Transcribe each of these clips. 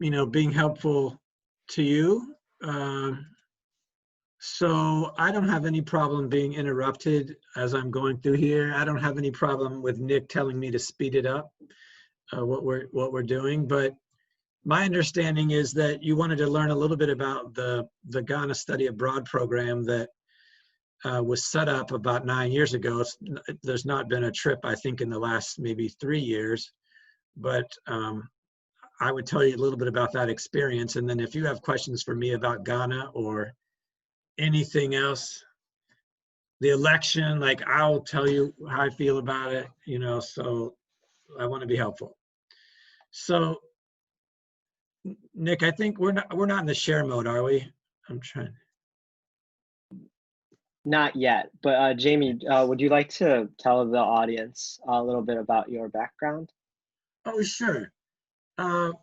being helpful to you. So I don't have any problem being interrupted as I'm going through here. I don't have any problem with Nick telling me to speed it up, what we're doing. But my understanding is that you wanted to learn a little bit about the Ghana Study Abroad program that was set up about 9 years ago. There's not been a trip, I think, in the last maybe 3 years, but I would tell you a little bit about that experience. And then if you have questions for me about Ghana or anything else, the election, like I'll tell you how I feel about it, so I want to be helpful. So Nick, I think we're not in the share mode, are we? I'm trying. Not yet, but Jamie, would you like to tell the audience a little bit about your background? Oh, sure. And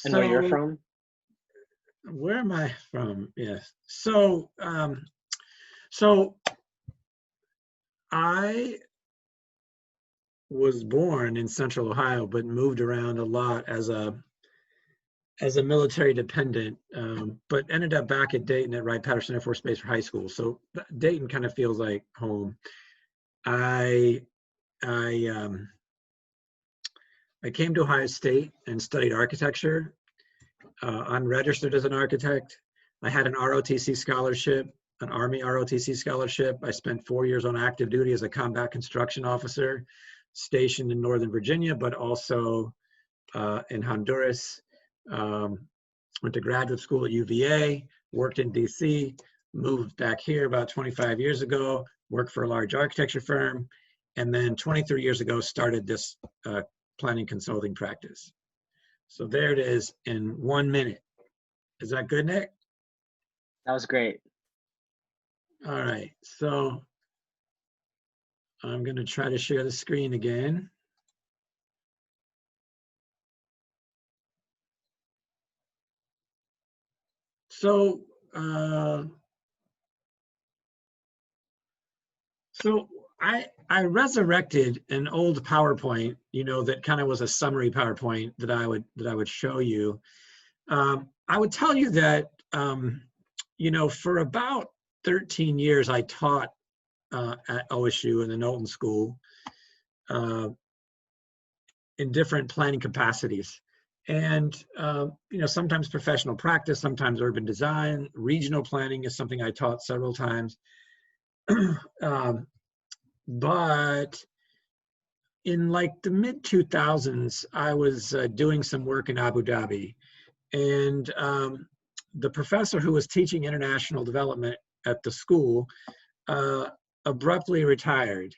where you're from? Where am I from? Yes. So so I was born in Central Ohio, but moved around a lot as a military dependent, but ended up back at Dayton at Wright-Patterson Air Force Base for high school. So Dayton kind of feels like home. I came to Ohio State and studied architecture. I'm registered as an architect. I had an ROTC scholarship, an Army ROTC scholarship. I spent 4 years on active duty as a combat construction officer, stationed in Northern Virginia, but also in Honduras. Went to graduate school at UVA, worked in DC, moved back here about 25 years ago, worked for a large architecture firm, and then 23 years ago started this planning consulting practice. So there it is in 1 minute. Is that good, Nick? That was great. All right, so I'm going to try to share the screen again. So, I resurrected an old PowerPoint, that kind of was a summary PowerPoint that I would show you. I would tell you that, for about 13 years, I taught at OSU in the Knowlton School in different planning capacities. And, sometimes professional practice, sometimes urban design, regional planning is something I taught several times. But in like the mid 2000s, I was doing some work in Abu Dhabi, and the professor who was teaching international development at the school abruptly retired.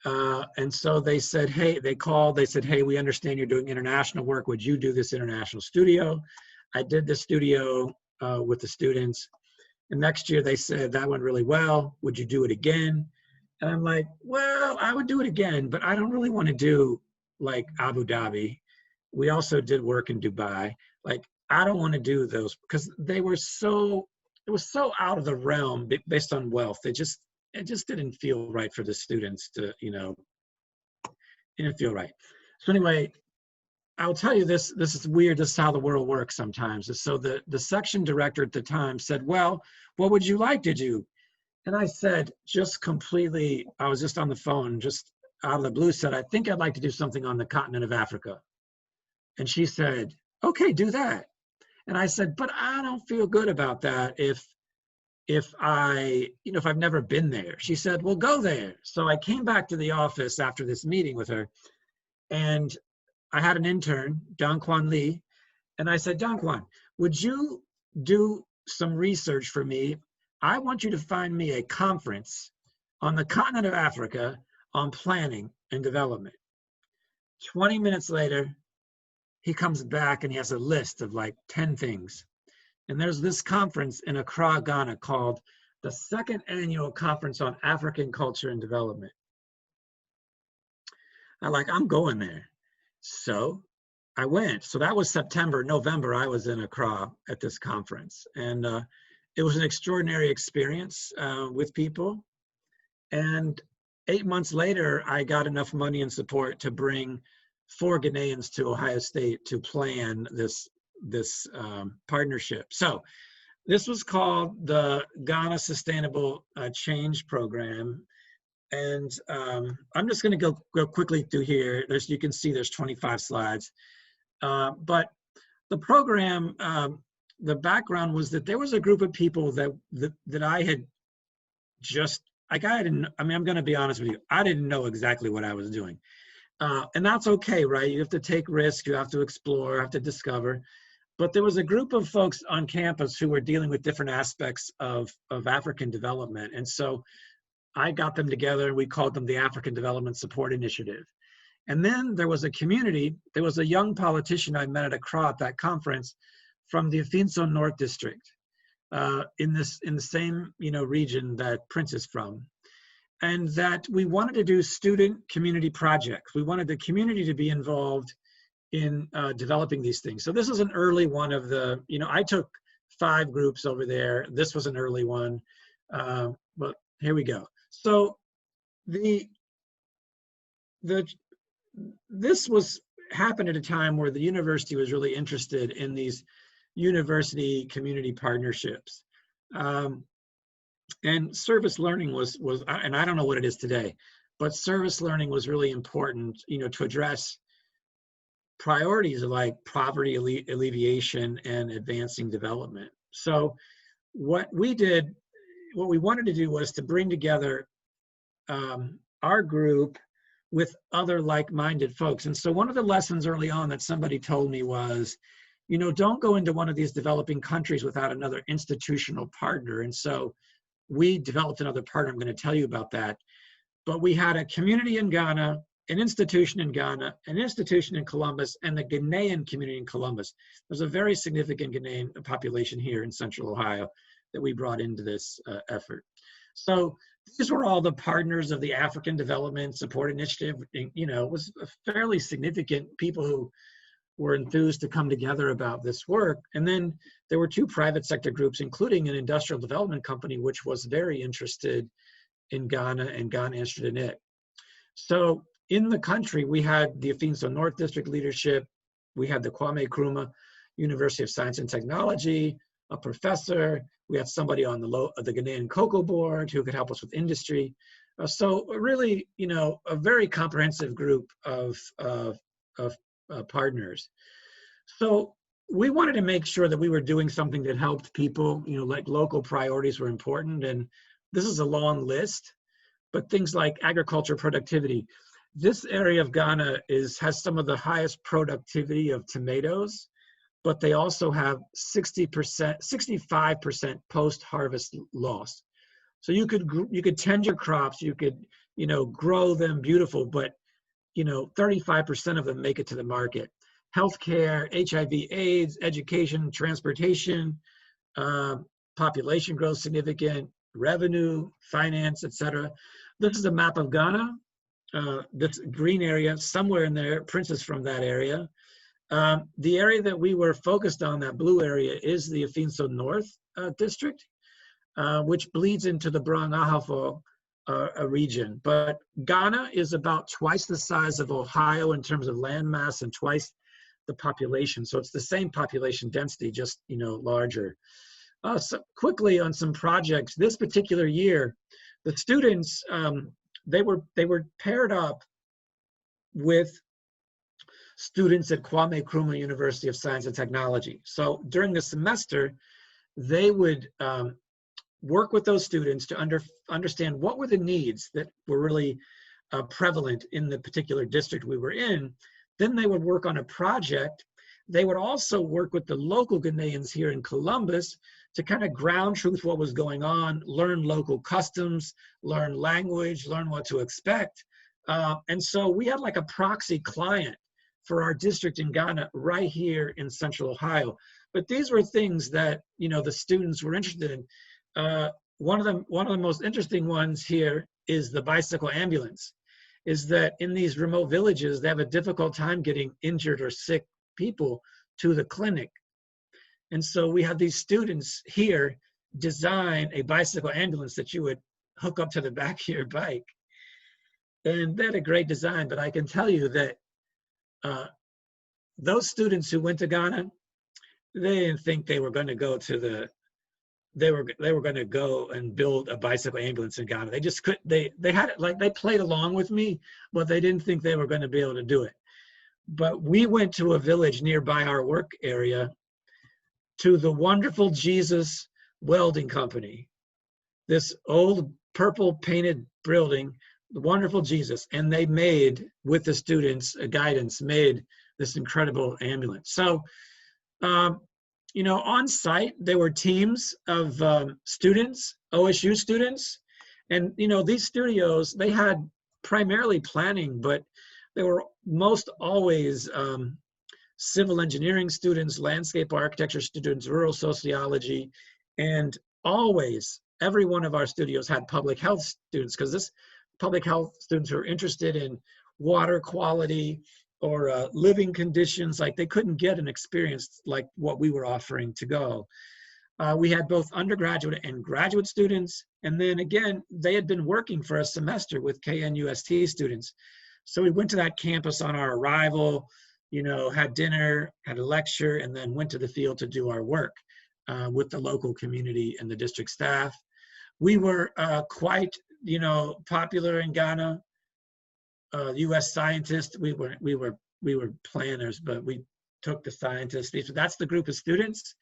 And so they said, hey, they said, hey, we understand you're doing international work. Would you do this international studio? I did the studio with the students. And next year they said, that went really well. Would you do it again? And I'm like, well, I would do it again, but I don't really want to do like Abu Dhabi. We also did work in Dubai. Like, I don't want to do those because it was so out of the realm based on wealth. It just didn't feel right for the students to, it didn't feel right. So anyway, I'll tell you this is weird. This is how the world works sometimes. So the section director at the time said, well, what would you like to do? And I said, I was just on the phone, just out of the blue, said, I think I'd like to do something on the continent of Africa. And she said, okay, do that. And I said, but I don't feel good about that if I've never been there. She said, well, go there. So I came back to the office after this meeting with her, and I had an intern, Don Kwan Lee, and I said, Don Kwan, would you do some research for me? I want you to find me a conference on the continent of Africa on planning and development. 20 minutes later, he comes back and he has a list of like 10 things. And there's this conference in Accra, Ghana called the Second Annual Conference on African Culture and Development. I'm going there. So I went. So that was September. November, I was in Accra at this conference. And it was an extraordinary experience with people. And 8 months later, I got enough money and support to bring 4 Ghanaians to Ohio State to plan this this partnership. So this was called the Ghana Sustainable Change Program. And I'm just going to go quickly through here. You can see there's 25 slides. But the program, the background was that there was a group of people that I had just, like I didn't, I mean, I'm going to be honest with you, I didn't know exactly what I was doing. And that's okay, right? You have to take risks, you have to explore, have to discover. But there was a group of folks on campus who were dealing with different aspects of African development. And so I got them together and we called them the African Development Support Initiative. And then there was a community, there was a young politician I met at Accra at that conference from the Afinso North District in the same region that Prince is from. And that we wanted to do student community projects. We wanted the community to be involved in developing these things. So this is an early one of the, I took 5 groups over there. This was an early one, but here we go. So this happened at a time where the university was really interested in these university community partnerships. And service learning was, and I don't know what it is today, but service learning was really important, to address priorities like poverty alleviation and advancing development. So what we wanted to do was to bring together our group with other like-minded folks. And so one of the lessons early on that somebody told me was, don't go into one of these developing countries without another institutional partner. And so we developed another partner. I'm going to tell you about that. But we had a community in Ghana, an institution in Ghana, an institution in Columbus, and the Ghanaian community in Columbus. There's a very significant Ghanaian population here in Central Ohio that we brought into this effort. So these were all the partners of the African Development Support Initiative. It was a fairly significant people who were enthused to come together about this work. And then there were 2 private sector groups, including an industrial development company, which was very interested in Ghana and Ghana interested in it. So in the country, we had the Afinso North District leadership. We had the Kwame Nkrumah University of Science and Technology, a professor. We had somebody on the Ghanaian Cocoa Board who could help us with industry. So really, a very comprehensive group of partners. So we wanted to make sure that we were doing something that helped people, like local priorities were important. And this is a long list, but things like agriculture productivity. This area of Ghana has some of the highest productivity of tomatoes, but they also have 65% post-harvest loss. So you could tend your crops, you could, grow them beautiful, but 35% of them make it to the market. Healthcare, HIV/AIDS, education, transportation, population growth significant, revenue, finance, etc. This is a map of Ghana. This green area, somewhere in there, Prince is from that area. The area that we were focused on, that blue area, is the Afinso North District, which bleeds into the Brong-Ahafo region. But Ghana is about twice the size of Ohio in terms of land mass and twice the population. So it's the same population density, just larger. So quickly on some projects, this particular year, the students, they were paired up with students at Kwame Nkrumah University of Science and Technology. So during the semester, they would work with those students to understand what were the needs that were really prevalent in the particular district we were in. Then they would work on a project. They would also work with the local Ghanaians here in Columbus to kind of ground truth what was going on, learn local customs, learn language, learn what to expect. And so we had like a proxy client for our district in Ghana right here in Central Ohio. But these were things that, the students were interested in. One of the most interesting ones here is the bicycle ambulance, is that in these remote villages, they have a difficult time getting injured or sick people to the clinic. And so we have these students here design a bicycle ambulance that you would hook up to the back of your bike. And they had a great design, but I can tell you that those students who went to Ghana, they didn't think they were going to go to the they were going to go and build a bicycle ambulance in Ghana. They just couldn't. They had it, like, they played along with me, but they didn't think they were going to be able to do it. But we went to a village nearby our work area, to the Wonderful Jesus Welding Company, this old purple painted building, the Wonderful Jesus, and they made, with the students' guidance, made this incredible ambulance. So, on site, there were teams of students, OSU students, and these studios, they had primarily planning, but they were most always civil engineering students, landscape architecture students, rural sociology, and always every one of our studios had public health students, because this public health students were interested in water quality or living conditions. Like, they couldn't get an experience like what we were offering to go. We had both undergraduate and graduate students, and then again, they had been working for a semester with KNUST students. So we went to that campus on our arrival, had dinner, had a lecture, and then went to the field to do our work with the local community and the district staff. We were quite, popular in Ghana. U.S. scientists, we were planners, but we took the scientists. That's the group of students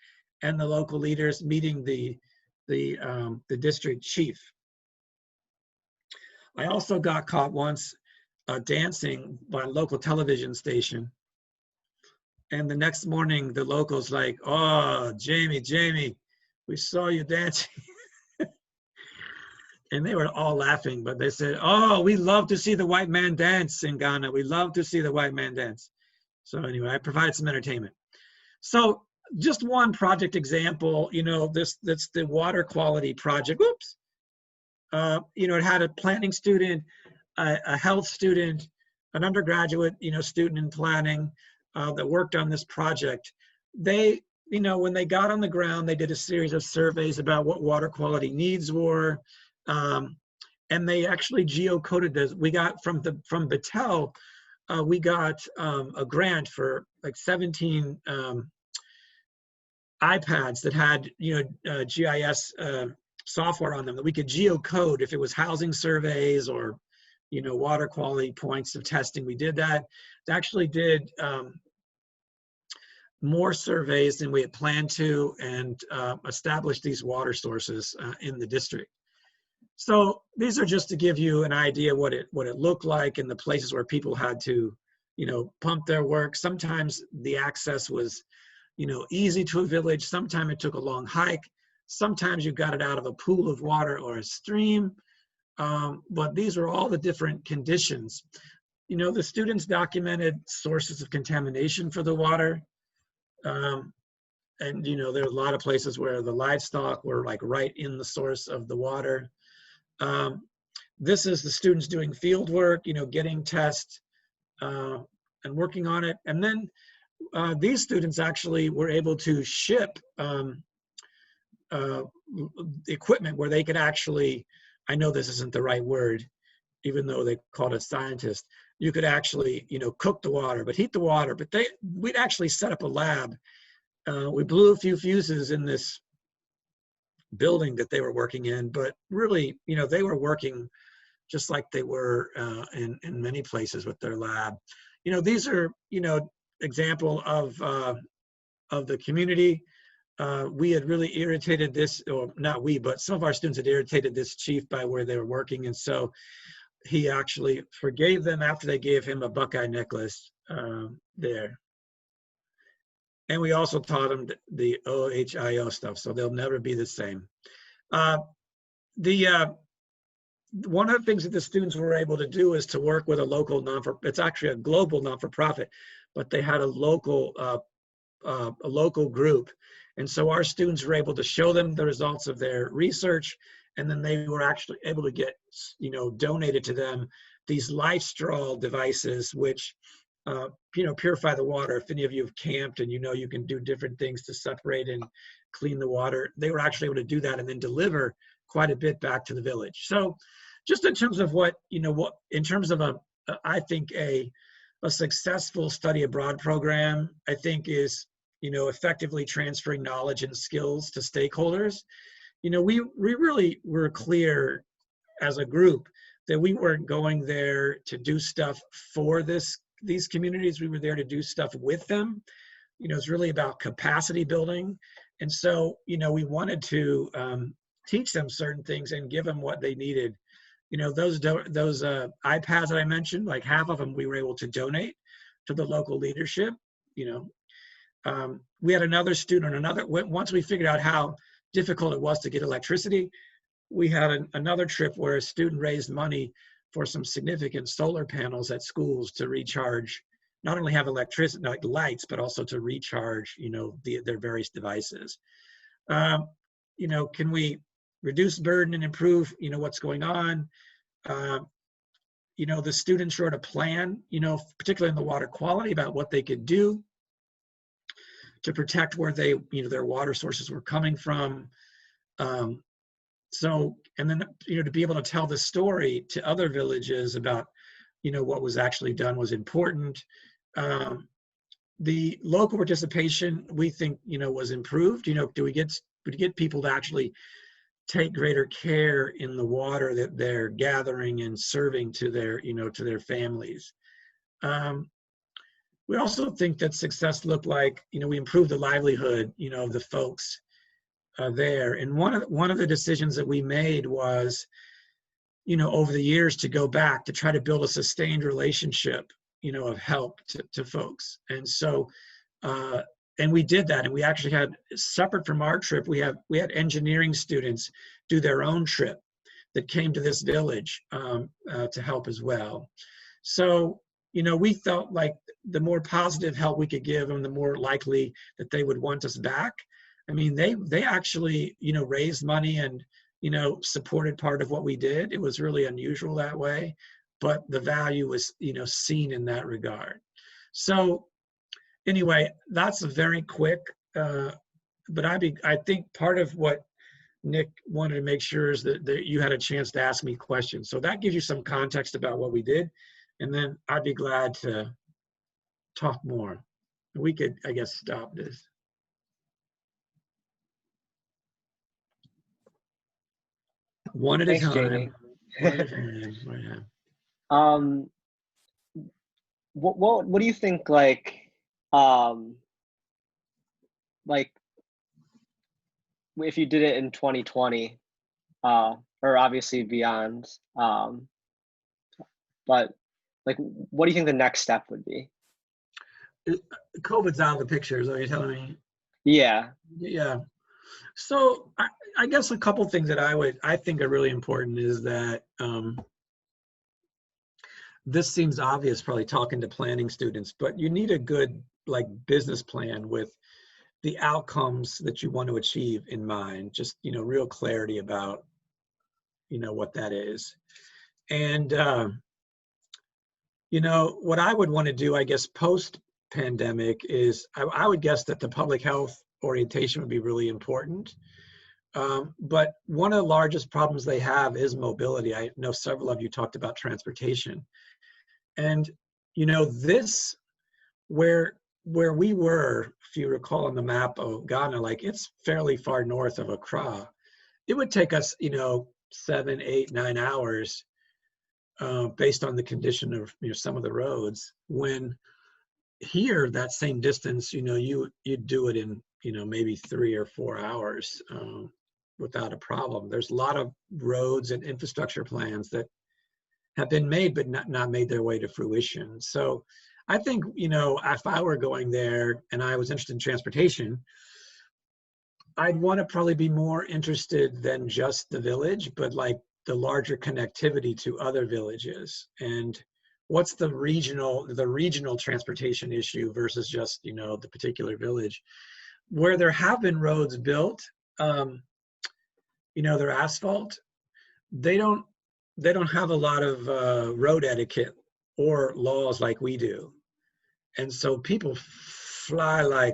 and the local leaders meeting the district chief. I also got caught once dancing by a local television station. And the next morning, the locals like, "Oh, Jamie, we saw you dancing." And they were all laughing, but they said, "Oh, we love to see the white man dance in Ghana. We love to see the white man dance." So anyway, I provided some entertainment. So just one project example, that's the water quality project. Oops. It had a planning student, a health student, an undergraduate, student in planning that worked on this project. They, when they got on the ground, they did a series of surveys about what water quality needs were. And they actually geocoded this. We got from Battelle, we got a grant for like 17 iPads that had GIS software on them that we could geocode if it was housing surveys or water quality points of testing. We did that. It actually did more surveys than we had planned to, and established these water sources in the district. So these are just to give you an idea what it looked like in the places where people had to pump their work. Sometimes the access was easy to a village. Sometimes it took a long hike. Sometimes you got it out of a pool of water or a stream. But these are all the different conditions. The students documented sources of contamination for the water. And there are a lot of places where the livestock were like right in the source of the water. This is the students doing field work, getting tests and working on it. And then these students actually were able to ship equipment where they could actually, I know this isn't the right word, even though they called it scientist, you could actually, cook the water, but heat the water. But we'd actually set up a lab. We blew a few fuses in this building that they were working in, but really, they were working just like they were in many places with their lab. These are, example of the community. We had really irritated this, or not we, but some of our students had irritated this chief by where they were working. And so he actually forgave them after they gave him a Buckeye necklace there. And we also taught them the OHIO stuff, so they'll never be the same. One of the things that the students were able to do is to work with a local it's actually a global non-for-profit, but they had a local group. And so our students were able to show them the results of their research, and then they were actually able to get, donated to them these LifeStraw devices, which purify the water. If any of you have camped and you can do different things to separate and clean the water, they were actually able to do that and then deliver quite a bit back to the village. So just in terms of in terms of I think a successful study abroad program, I think is effectively transferring knowledge and skills to stakeholders. We really were clear as a group that we weren't going there to do stuff for these communities. We were there to do stuff with them. It's really about capacity building. And so, we wanted to teach them certain things and give them what they needed. Those iPads that I mentioned, like half of them we were able to donate to the local leadership. We had another student, once we figured out how difficult it was to get electricity, we had another trip where a student raised money for some significant solar panels at schools to recharge, not only have electricity, like lights, but also to recharge, their various devices. Can we reduce burden and improve, what's going on? The students wrote a plan, particularly in the water quality, about what they could do to protect where their water sources were coming from. And then, to be able to tell the story to other villages about, what was actually done was important. The local participation, we think, was improved. Do we get people to actually take greater care in the water that they're gathering and serving to their families? We also think that success looked like, we improved the livelihood, of the folks there. And one of the decisions that we made was, over the years, to go back to try to build a sustained relationship, of help to folks. And so, and we did that. And we actually had, separate from our trip, we had engineering students do their own trip that came to this village to help as well. So, we felt like the more positive help we could give them, the more likely that they would want us back. I mean, they actually, raised money and, supported part of what we did. It was really unusual that way, but the value was, seen in that regard. So anyway, that's a very quick, but I think part of what Nick wanted to make sure is that you had a chance to ask me questions. So that gives you some context about what we did. And then I'd be glad to talk more. We could, I guess, stop this. One at a time. Jamie. One at a time. What do you think, like if you did it in 2020, or obviously beyond, but like, what do you think the next step would be? COVID's out of the picture, is what you're telling me? Yeah. Yeah. So I guess a couple things that I think are really important is that this seems obvious, probably talking to planning students, but you need a good business plan with the outcomes that you want to achieve in mind. Just real clarity about what that is, and what I would want to do, I guess, post pandemic is I would guess that the public health orientation would be really important. But one of the largest problems they have is mobility. I know several of you talked about transportation. And, this, where we were, if you recall on the map of Ghana, it's fairly far north of Accra. It would take us, 7, 8, 9 hours based on the condition of, some of the roads. When here, that same distance, you'd do it in, maybe 3 or 4 hours without a problem. There's a lot of roads and infrastructure plans that have been made, but not made their way to fruition. So I think, if I were going there and I was interested in transportation, I'd want to probably be more interested than just the village, but the larger connectivity to other villages. And what's the regional transportation issue versus just, the particular village. Where there have been roads built, they're asphalt, they don't have a lot of road etiquette or laws like we do. And so people fly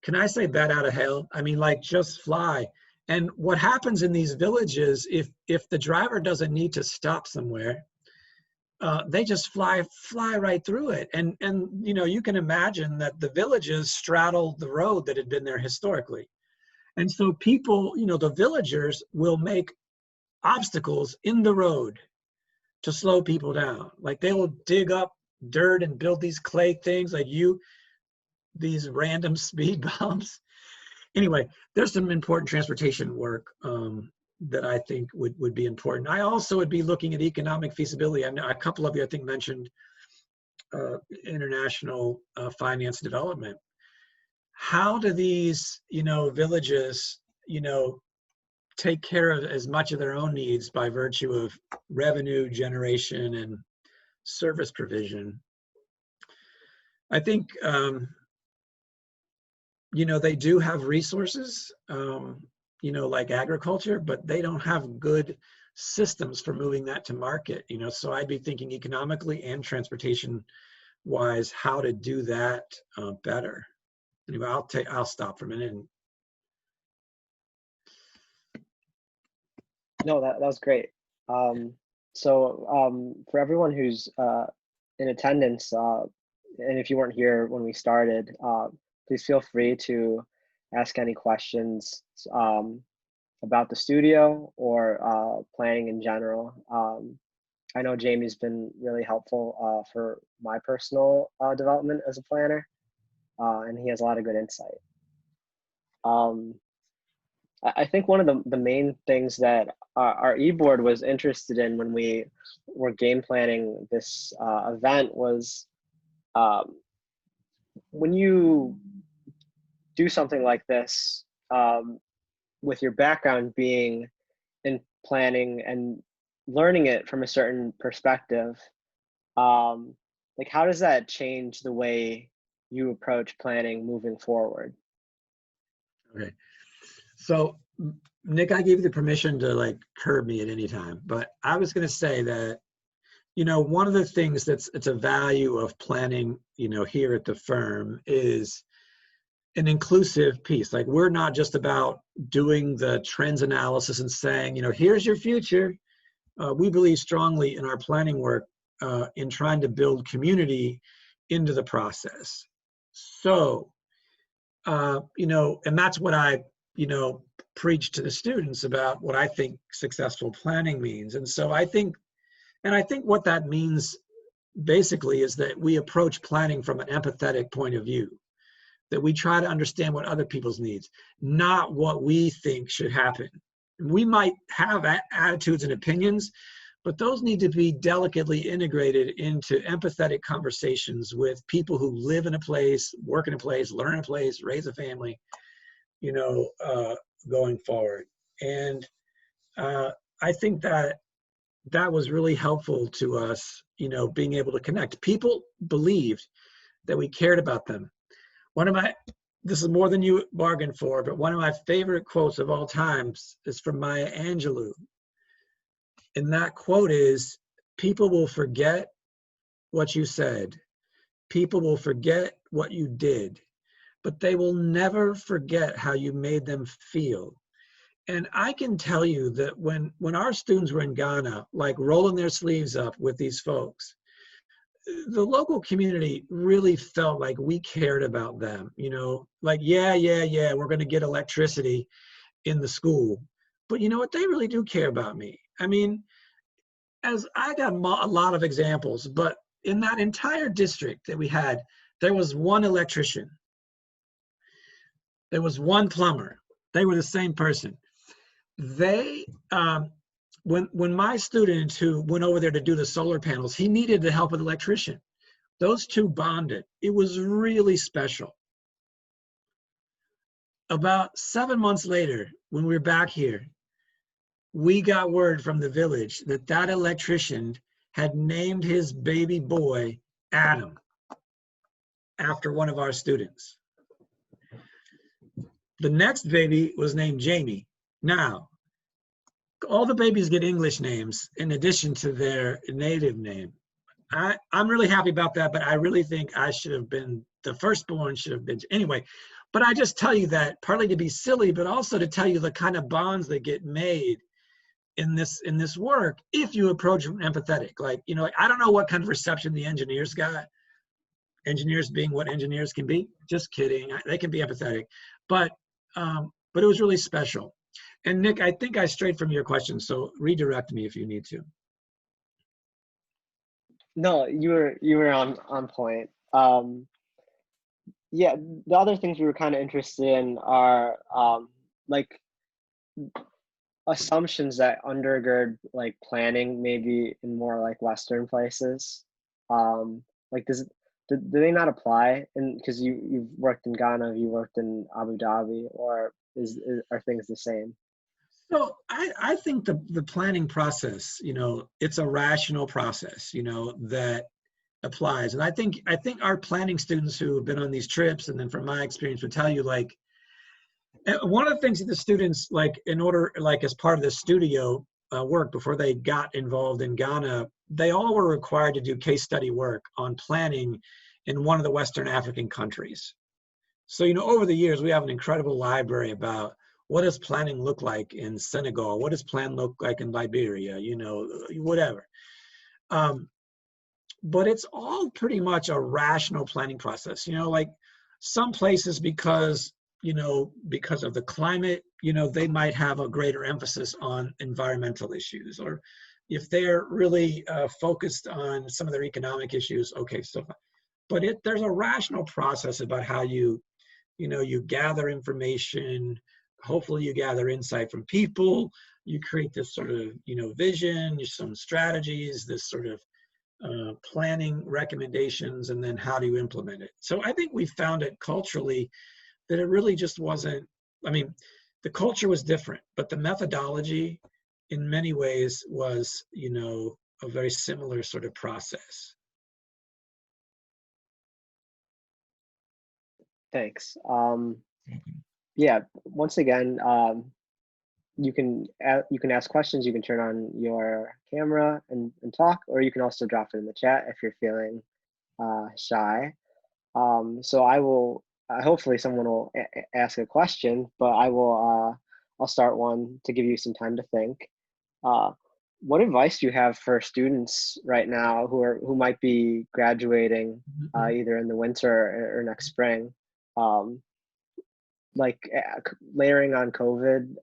can I say bat out of hell? I mean, just fly. And what happens in these villages, if the driver doesn't need to stop somewhere, they just fly right through it. And you know, you can imagine that the villages straddled the road that had been there historically. And so people, you know, the villagers will make obstacles in the road to slow people down. Like they will dig up dirt and build these clay things like these random speed bumps. Anyway, there's some important transportation work that I think would be important. I also would be looking at economic feasibility. I know a couple of you, I think, mentioned international finance development. How do these, you know, villages, you know, take care of as much of their own needs by virtue of revenue generation and service provision? I think, you know, they do have resources, you know, like agriculture, but they don't have good systems for moving that to market, you know. So I'd be thinking economically and transportation wise, how to do that better. Anyway, I'll stop for a minute. No, that was great. For everyone who's in attendance, and if you weren't here when we started, please feel free to ask any questions about the studio or planning in general. I know Jamie's been really helpful for my personal development as a planner, and he has a lot of good insight. I think one of the main things that our e-board was interested in when we were game planning this event was when you do something like this, with your background being in planning and learning it from a certain perspective, like how does that change the way you approach planning moving forward? Okay. So Nick, I gave you the permission to like curb me at any time, but I was going to say that, you know, one of the things it's a value of planning, you know, here at the firm is an inclusive piece. Like we're not just about doing the trends analysis and saying, you know, here's your future. We believe strongly in our planning work in trying to build community into the process. So, you know, and that's what I, you know, preach to the students about what I think successful planning means. And so I think what that means basically is that we approach planning from an empathetic point of view, that we try to understand what other people's needs, not what we think should happen. We might have attitudes and opinions, but those need to be delicately integrated into empathetic conversations with people who live in a place, work in a place, learn in a place, raise a family, you know, going forward. And I think that was really helpful to us, you know, being able to connect. People believed that we cared about them. This is more than you bargained for, but one of my favorite quotes of all times is from Maya Angelou. And that quote is, people will forget what you said. People will forget what you did, but they will never forget how you made them feel. And I can tell you that when our students were in Ghana, like rolling their sleeves up with these folks, the local community really felt like we cared about them, you know, like, yeah, we're going to get electricity in the school. But you know what? They really do care about me. I mean, as I got a lot of examples, but in that entire district that we had, there was one electrician. There was one plumber. They were the same person. They, when my student who went over there to do the solar panels, he needed the help of the electrician. Those two bonded. It was really special. About 7 months later, when we were back here, we got word from the village that that electrician had named his baby boy Adam after one of our students. The next baby was named Jamie. Now, all the babies get English names in addition to their native name. I'm really happy about that, but I really think I should have been, the firstborn should have been, anyway. But I just tell you that partly to be silly, but also to tell you the kind of bonds that get made in this work if you approach them empathetic. Like, you know, like, I don't know what kind of reception the engineers got. Engineers being what engineers can be. Just kidding. They can be empathetic, but it was really special. And Nick, I think I strayed from your question, so redirect me if you need to. No, you were on point. Yeah, the other things we were kind of interested in are like assumptions that undergird like planning, maybe in more like Western places. Like, do they not apply? And because you've worked in Ghana, you worked in Abu Dhabi, or are things the same? So I think the planning process, you know, it's a rational process, you know, that applies. And I think our planning students who have been on these trips, and then from my experience, would tell you, like, one of the things that the students, like, in order, like, as part of the studio work before they got involved in Ghana, they all were required to do case study work on planning in one of the Western African countries. So, you know, over the years, we have an incredible library about what does planning look like in Senegal? What does plan look like in Liberia? You know, whatever. But it's all pretty much a rational planning process. You know, like some places, because, you know, because of the climate, you know, they might have a greater emphasis on environmental issues, or if they're really focused on some of their economic issues, okay, so, but there's a rational process about how you know, you gather information, hopefully you gather insight from people, you create this sort of, you know, vision, some strategies, this sort of planning recommendations, and then how do you implement it. So I think we found it culturally that it really just wasn't, I mean, the culture was different, but the methodology in many ways was, you know, a very similar sort of process. Thanks. Yeah, once again, you can ask questions. You can turn on your camera and talk, or you can also drop it in the chat if you're feeling shy. So hopefully someone will ask a question, but I'll start one to give you some time to think. Uh, what advice do you have for students right now who might be graduating Mhm. either in the winter or next spring? Um, like layering on COVID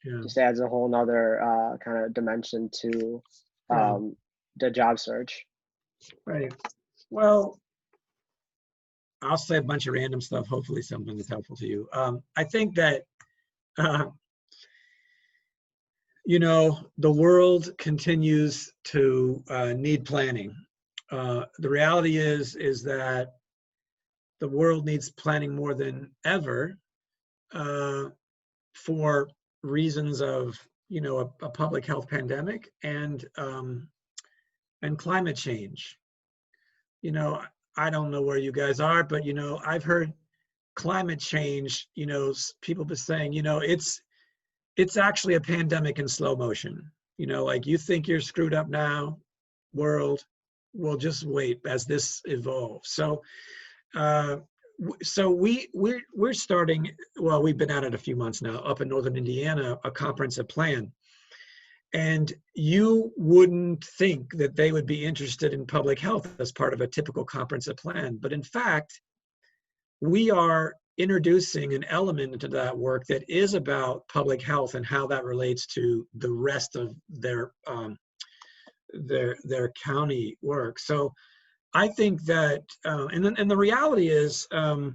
Yeah, just adds a whole nother kind of dimension to yeah, the job search. right. Well, I'll say a bunch of random stuff. Hopefully, something that's helpful to you. I think that uh, you know, the world continues to need planning. The reality is that the world needs planning more than ever uh, for reasons of, you know, a public health pandemic and climate change. You know, I don't know where you guys are, but, you know, I've heard climate change. You know, people been saying, you know, it's actually a pandemic in slow motion. You know, like, you think you're screwed up now, world, will just wait as this evolves. So, uh, so we're starting. Well, we've been at it a few months now up in northern Indiana, a comprehensive plan, and you wouldn't think that they would be interested in public health as part of a typical comprehensive plan, but in fact, we are introducing an element into that work that is about public health and how that relates to the rest of their county work. So I think that, and the reality is, you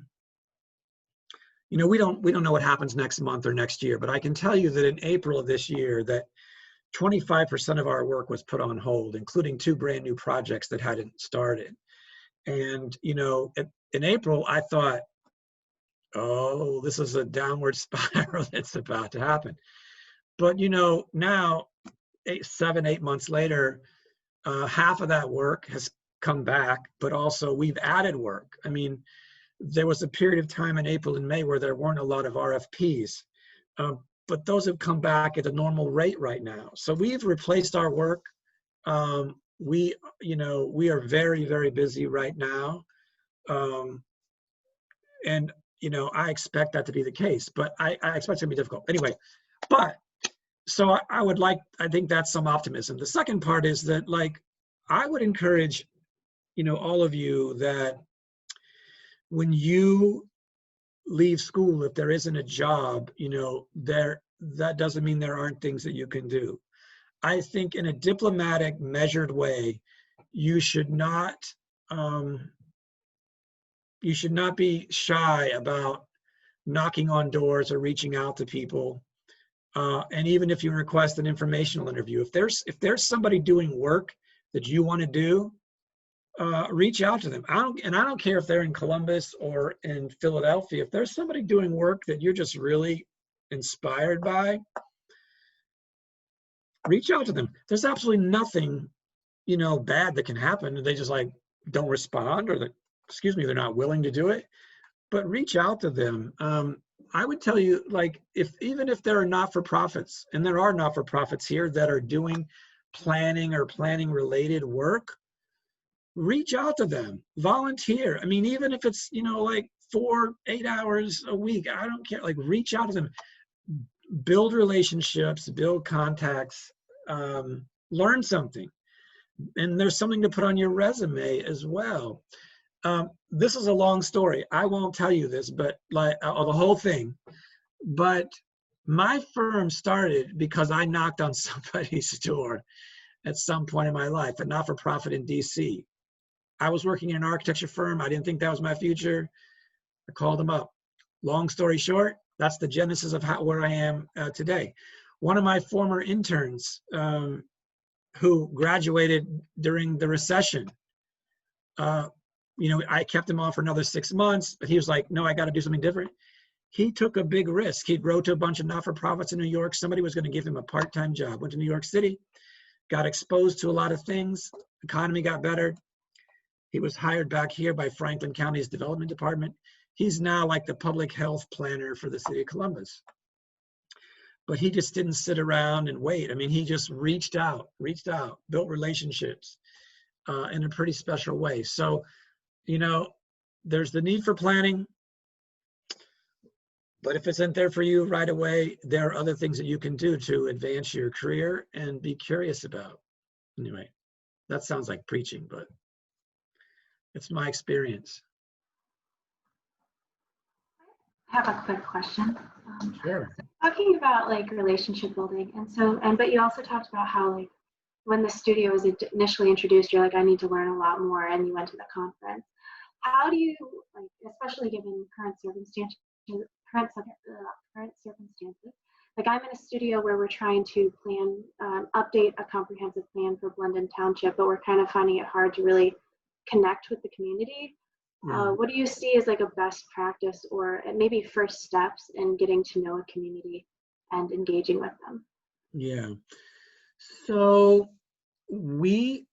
know, we don't know what happens next month or next year, but I can tell you that in April of this year, that 25% of our work was put on hold, including 2 brand new projects that hadn't started. And, you know, in April, I thought, oh, this is a downward spiral that's about to happen. But, you know, now, 7, 8 months later, half of that work has come back, but also we've added work. I mean, there was a period of time in April and May where there weren't a lot of RFPs, but those have come back at a normal rate right now. So we've replaced our work. You know, we are very, very busy right now. And, you know, I expect that to be the case, but I expect it to be difficult. Anyway, but so I think that's some optimism. The second part is that, like, I would encourage, all of you, that when you leave school, if there isn't a job, that doesn't mean there aren't things that you can do. I think in a diplomatic, measured way, you should not be shy about knocking on doors or reaching out to people. And even if you request an informational interview, if there's somebody doing work that you want to do, reach out to them. I don't care if they're in Columbus or in Philadelphia. If there's somebody doing work that you're just really inspired by, reach out to them. There's absolutely nothing, bad that can happen. They just like don't respond, or they're not willing to do it. But reach out to them. I would tell you, like, even if there are not-for-profits, and there are not-for-profits here that are doing planning or planning related work, reach out to them, volunteer. I mean, even if it's, like 8 hours a week, I don't care. Like, reach out to them, build relationships, build contacts, learn something. And there's something to put on your resume as well. This is a long story. I won't tell you this, but the whole thing. But my firm started because I knocked on somebody's door at some point in my life, a not-for-profit in DC. I was working in an architecture firm. I didn't think that was my future. I called them up. Long story short, that's the genesis of where I am today. One of my former interns who graduated during the recession, I kept him on for another 6 months, but he was like, no, I got to do something different. He took a big risk. He wrote to a bunch of not-for-profits in New York. Somebody was going to give him a part-time job. Went to New York City, got exposed to a lot of things. Economy got better. He was hired back here by Franklin County's development department. He's now like the public health planner for the city of Columbus. But he just didn't sit around and wait. I mean, he just reached out, built relationships in a pretty special way. So, there's the need for planning, but if it's not there for you right away, there are other things that you can do to advance your career and be curious about. Anyway, that sounds like preaching, but it's my experience. I have a quick question. Sure. Talking about like relationship building, but you also talked about how, like, when the studio was initially introduced, you're like, I need to learn a lot more, and you went to the conference. How do you, like, especially given current circumstances, like, I'm in a studio where we're trying to plan, update a comprehensive plan for Blendon Township, but we're kind of finding it hard to really connect with the community. What do you see as like a best practice, or maybe first steps in getting to know a community and engaging with them? Yeah. So we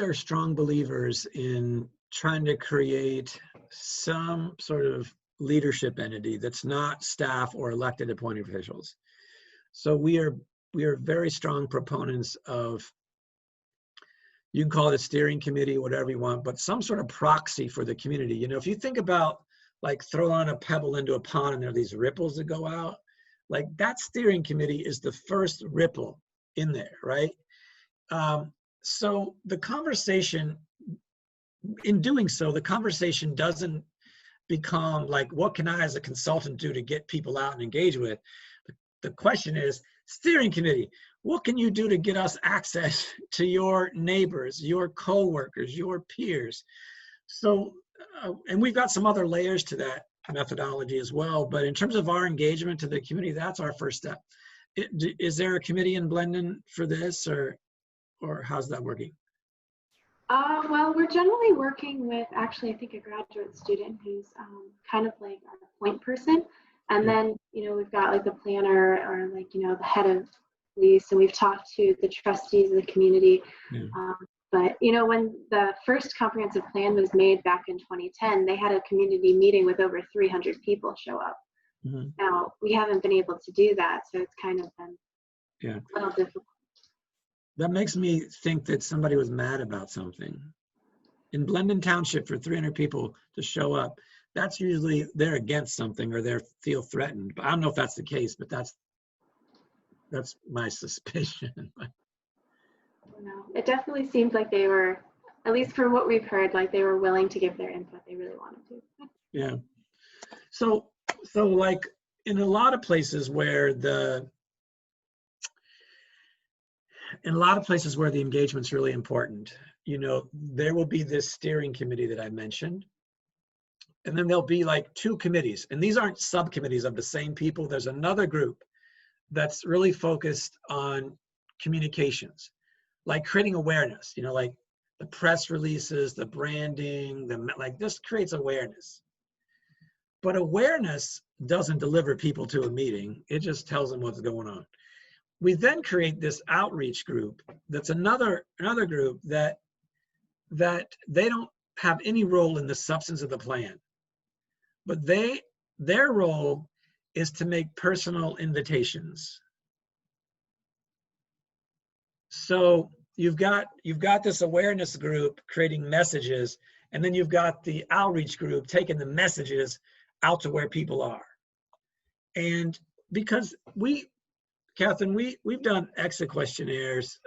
are strong believers in trying to create some sort of leadership entity that's not staff or elected appointed officials. So we are very strong proponents of, you can call it a steering committee, whatever you want, but some sort of proxy for the community. If you think about, like, throwing a pebble into a pond and there are these ripples that go out, like, that steering committee is the first ripple in there, right? So the conversation, in doing so, the conversation doesn't become like, what can I as a consultant do to get people out and engage with? The question is, steering committee, what can you do to get us access to your neighbors, your coworkers, your peers? So, and we've got some other layers to that methodology as well, but in terms of our engagement to the community, that's our first step. Is there a committee in Blendon for this, or how's that working? Well, we're generally working with, actually, I think, a graduate student who's kind of like our point person. And then, we've got like the planner, or like, the head of police, and we've talked to the trustees of the community. But, when the first comprehensive plan was made back in 2010, they had a community meeting with over 300 people show up. Now, we haven't been able to do that, so it's kind of been a little difficult. That makes me think that somebody was mad about something. In Blendon Township, for 300 people to show up, that's usually they're against something, or they feel threatened. But I don't know if that's the case, but that's That's my suspicion. No, it definitely seemed like they were, at least from what we've heard, like they were willing to give their input. They really wanted to. Yeah. So like in a lot of places where the engagement's really important, there will be this steering committee that I mentioned. And then there'll be like 2 committees, and these aren't subcommittees of the same people. There's another group that's really focused on communications, like creating awareness, like the press releases, the branding, like this creates awareness. But awareness doesn't deliver people to a meeting. It just tells them what's going on. We then create this outreach group that's another group that they don't have any role in the substance of the plan. But their role is to make personal invitations. So you've got this awareness group creating messages, and then you've got the outreach group taking the messages out to where people are. And because Catherine, we've done exit questionnaires.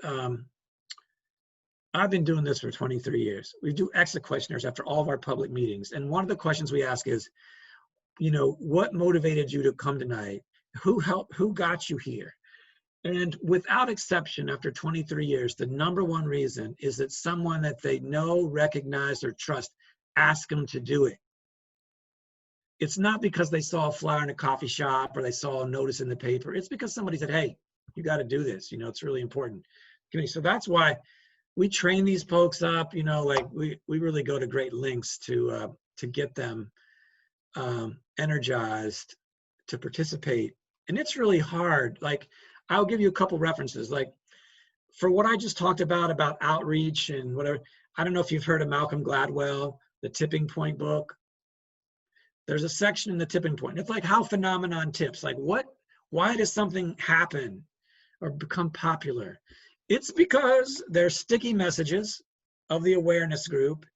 I've been doing this for 23 years. We do exit questionnaires after all of our public meetings. And one of the questions we ask is, what motivated you to come tonight? Who helped? Who got you here? And without exception, after 23 years, the number one reason is that someone that they know, recognize, or trust asked them to do it. It's not because they saw a flyer in a coffee shop or they saw a notice in the paper. It's because somebody said, hey, you got to do this. It's really important. So that's why we train these folks up, like we really go to great lengths to get them energized to participate. And it's really hard. Like, I'll give you a couple references. Like, for what I just talked about outreach and whatever, I don't know if you've heard of Malcolm Gladwell, the Tipping Point book. There's a section in the Tipping Point. It's like how phenomenon tips. Like, why does something happen or become popular? It's because they're sticky messages of the awareness group,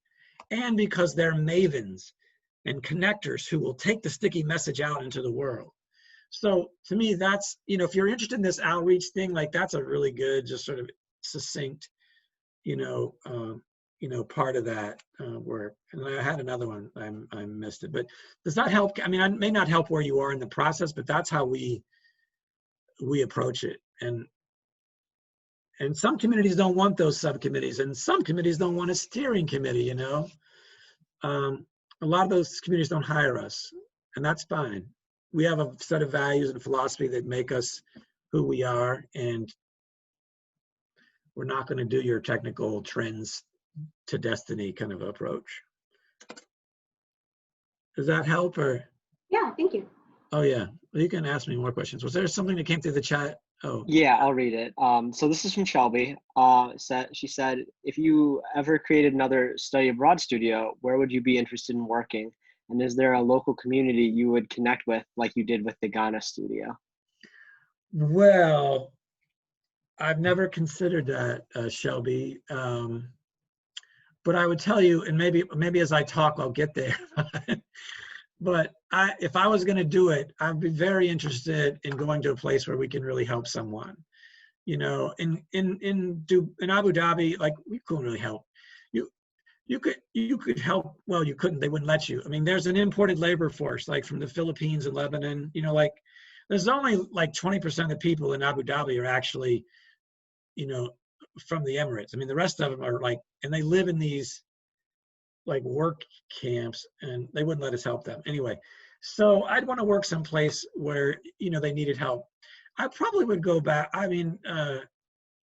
and because they're mavens and connectors who will take the sticky message out into the world. So to me, that's, if you're interested in this outreach thing, like that's a really good, just sort of succinct, part of that work. And I had another one, I missed it, but does that help? I mean, it may not help where you are in the process, but that's how we approach it. And some communities don't want those subcommittees, and some committees don't want a steering committee, a lot of those communities don't hire us, and that's fine. We have a set of values and philosophy that make us who we are, and we're not going to do your technical trends to destiny kind of approach. Does that help? Or? Yeah, thank you. Oh yeah, well, you can ask me more questions. Was there something that came through the chat? Oh yeah, I'll read it. So this is from Shelby. She said, if you ever created another study abroad studio, where would you be interested in working? And is there a local community you would connect with like you did with the Ghana studio? Well, I've never considered that, Shelby. But I would tell you, and maybe as I talk, I'll get there. But if I was going to do it, I'd be very interested in going to a place where we can really help someone. In Abu Dhabi, like we couldn't really help. You could help. Well, you couldn't. They wouldn't let you. I mean, there's an imported labor force, like from the Philippines and Lebanon. Like there's only like 20% of the people in Abu Dhabi are actually, from the Emirates. I mean, the rest of them are like, and they live in these like work camps, and they wouldn't let us help them anyway. So I'd want to work someplace where they needed help. I probably would go back. I mean, I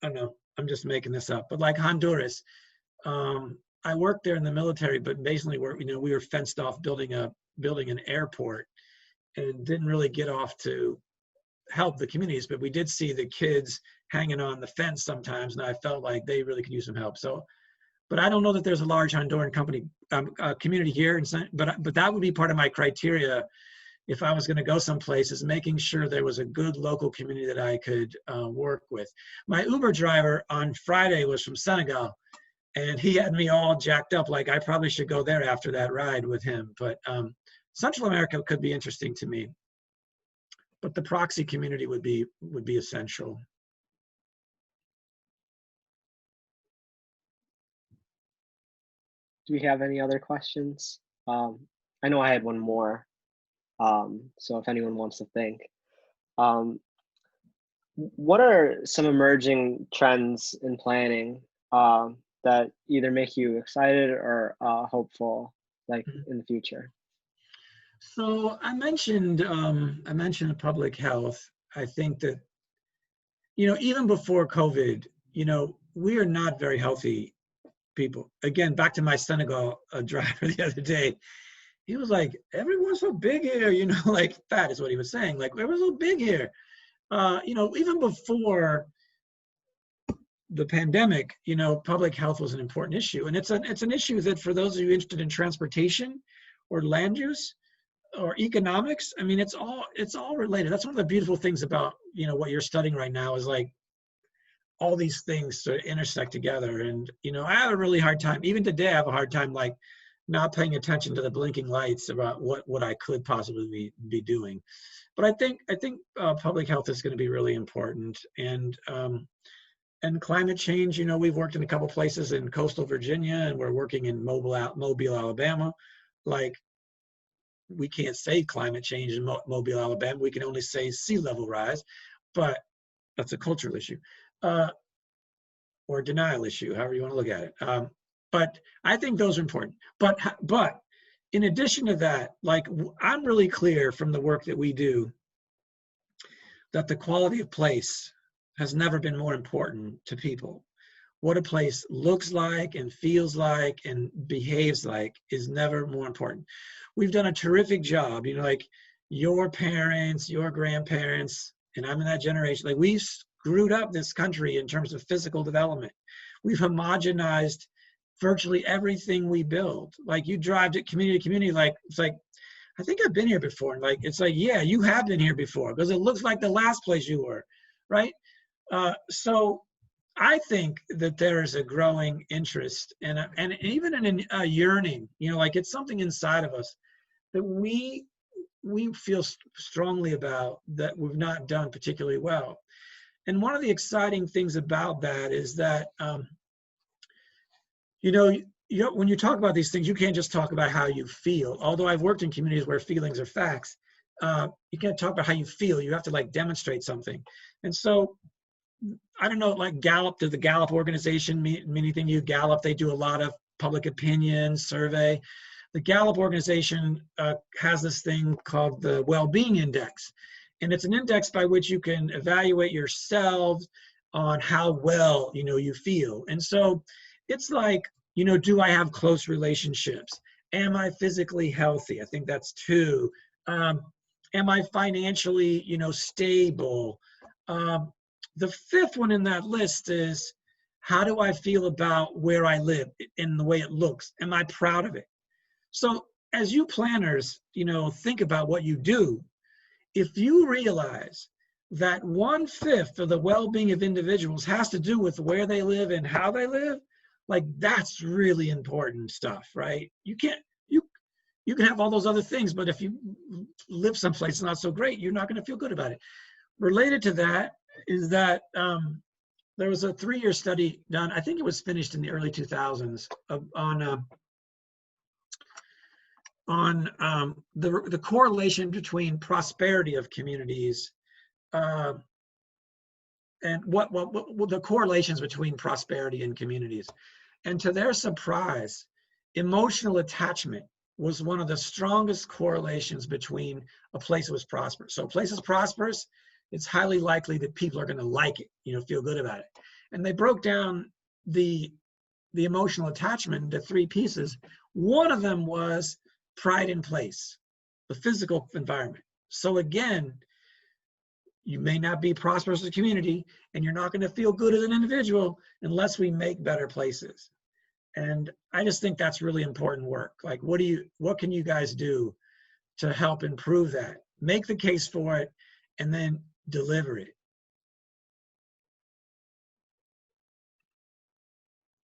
don't know. I'm just making this up, but like Honduras, I worked there in the military, but basically we were fenced off building an airport, and didn't really get off to help the communities. But we did see the kids hanging on the fence sometimes, and I felt like they really could use some help. So. But I don't know that there's a large Honduran community here. But that would be part of my criteria if I was going to go someplace, is making sure there was a good local community that I could work with. My Uber driver on Friday was from Senegal, and he had me all jacked up. Like I probably should go there after that ride with him. But Central America could be interesting to me. but the proxy community would be essential. Do we have any other questions? I know I had one more, so if anyone wants to think. What are some emerging trends in planning that either make you excited or hopeful, like in the future? So I mentioned public health. I think that, even before COVID, we are not very healthy people. Again, back to my Senegal driver the other day. He was like, everyone's so big here, like fat is what he was saying. Like, everyone's so big here. Even before the pandemic, public health was an important issue. And it's an issue that, for those of you interested in transportation or land use or economics, I mean, it's all related. That's one of the beautiful things about, what you're studying right now, is like all these things sort of intersect together. And, I have a really hard time, even today, I have a hard time, like, not paying attention to the blinking lights about what I could possibly be doing. But I think public health is going to be really important. And climate change, we've worked in a couple places in coastal Virginia, and we're working in Mobile, Alabama. Like, we can't say climate change in Mobile, Alabama. We can only say sea level rise, but that's a cultural issue, or denial issue, however you want to look at it. But I think those are important. But in addition to that, like, I'm really clear from the work that we do that the quality of place has never been more important to people. What a place looks like and feels like and behaves like is never more important. We've done a terrific job, like your parents, your grandparents, and I'm in that generation. Like, we screwed up this country in terms of physical development. We've homogenized virtually everything we build. Like, you drive to community, like, it's like, I think I've been here before. And like, it's like, yeah, you have been here before, because it looks like the last place you were, right? So I think that there is a growing interest and even a yearning, like, it's something inside of us that we feel strongly about, that we've not done particularly well. And one of the exciting things about that is that, when you talk about these things, you can't just talk about how you feel. Although I've worked in communities where feelings are facts, you can't talk about how you feel. You have to, like, demonstrate something. And so, I don't know, like Gallup, did the Gallup organization mean anything to you? Gallup, they do a lot of public opinion survey. The Gallup organization has this thing called the Well-Being Index. And it's an index by which you can evaluate yourself on how well, you feel. And so it's like, do I have close relationships? Am I physically healthy? I think that's 2. Am I financially, stable? The 5th one in that list is, how do I feel about where I live and the way it looks? Am I proud of it? So as you planners, think about what you do. If you realize that 1/5 of the well-being of individuals has to do with where they live and how they live, like, that's really important stuff, right? You can have all those other things, but if you live someplace not so great, you're not going to feel good about it. Related to that is that there was a 3-year study done, I think it was finished in the early 2000s, on the correlation between prosperity of communities and what the correlations between prosperity and communities. And to their surprise, emotional attachment was one of the strongest correlations between a place that was prosperous. So a place is prosperous, it's highly likely that people are going to like it, feel good about it. And they broke down the emotional attachment into 3 pieces. One of them was pride in place, the physical environment. So again, you may not be prosperous as a community, and you're not going to feel good as an individual unless we make better places. And I just think that's really important work. Like, what can you guys do to help improve that? Make the case for it, and then deliver it.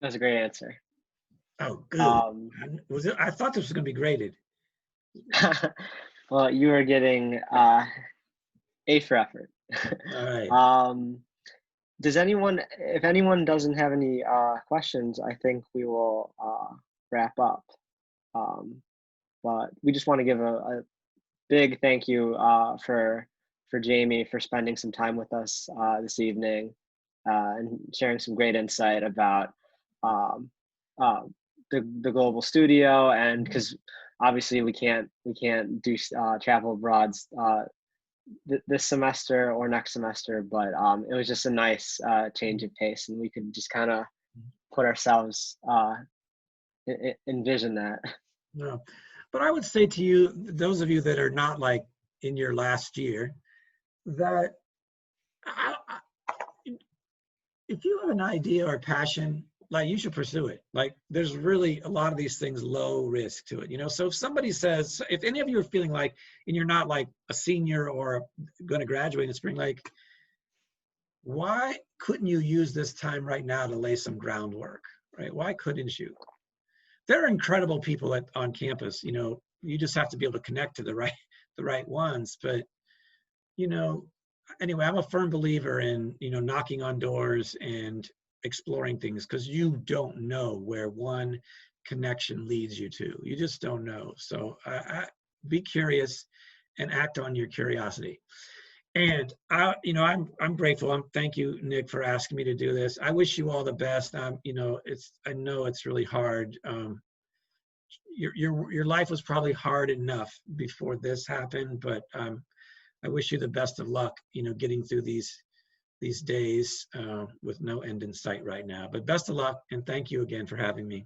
That's a great answer. Oh, good. I thought this was going to be graded. Well, you are getting A for effort. All right. If anyone doesn't have any questions, I think we will wrap up. But we just want to give a big thank you for Jamie for spending some time with us this evening and sharing some great insight about um, the global studio, and because obviously we can't do travel abroad this semester or next semester, but it was just a nice change of pace, and we could just kind of put ourselves envision that. No, but I would say to you, those of you that are not like in your last year, that if you have an idea or passion, like you should pursue it. Like there's really a lot of these things low risk to it, you know. So if somebody says, if any of you are feeling like, and you're not like a senior or going to graduate in the spring, like why couldn't you use this time right now to lay some groundwork, right? Why couldn't you? There are incredible people on campus, you know. You just have to be able to connect to the right ones. But you know, anyway, I'm a firm believer in, you know, knocking on doors and exploring things, because you don't know where one connection leads you to. You just don't know. So be curious and act on your curiosity. And you know, I'm grateful. Thank you, Nick, for asking me to do this. I wish you all the best. You know, I know it's really hard. Your life was probably hard enough before this happened, but I wish you the best of luck, you know, getting through these days with no end in sight right now. But best of luck, and thank you again for having me.